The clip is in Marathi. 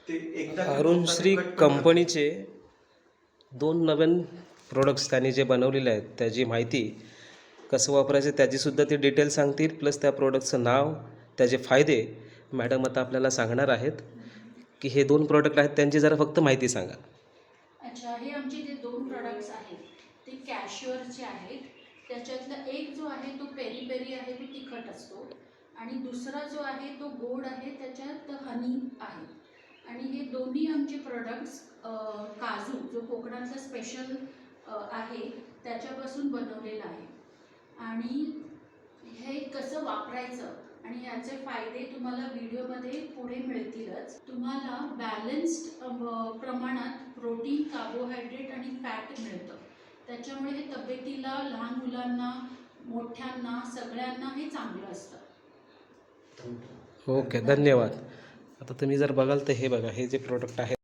अरुणश्री कंपनीचे 2 नवीन प्रोडक्ट्स त्यांनी जे बनवलेले आहेत त्याची माहिती कसं वापरायचं त्याचीसुद्धा ते डिटेल सांगतील, प्लस त्या प्रोडक्टचं नाव, त्याचे फायदे मॅडम आता आपल्याला सांगणार आहेत की हे 2 प्रोडक्ट आहेत त्यांची जरा फक्त माहिती सांगा. अच्छा, हे आमचे जे 2 प्रोडक्ट्स आहेत ते कॅश्युअरचे आहेत. त्याच्यातला एक जो आहे तो पेरी पेरी आहे, तो तिखट असतो, आणि दुसरा जो आहे तो गोड आहे, त्याच्यात हनी आहे. आणि हे दोन्ही आमचे प्रोडक्ट्स काजू जो कोकणातला स्पेशल आहे त्याच्यापासून बनवलेला आहे. आणि हे कसं वापरायचं आणि याचे फायदे तुम्हाला व्हिडिओमध्ये पुढे मिळतीलच. तुम्हाला बॅलन्स्ड प्रमाणात प्रोटीन, कार्बोहायड्रेट आणि फॅट मिळतं. त्याच्यामुळे हे तब्येतीला, लहान मुलांना, मोठ्यांना, सगळ्यांना हे चांगलं असतं. ओके, धन्यवाद. आता तुम्ही जर बघाल तर हे बघा, हे जे प्रोडक्ट आहे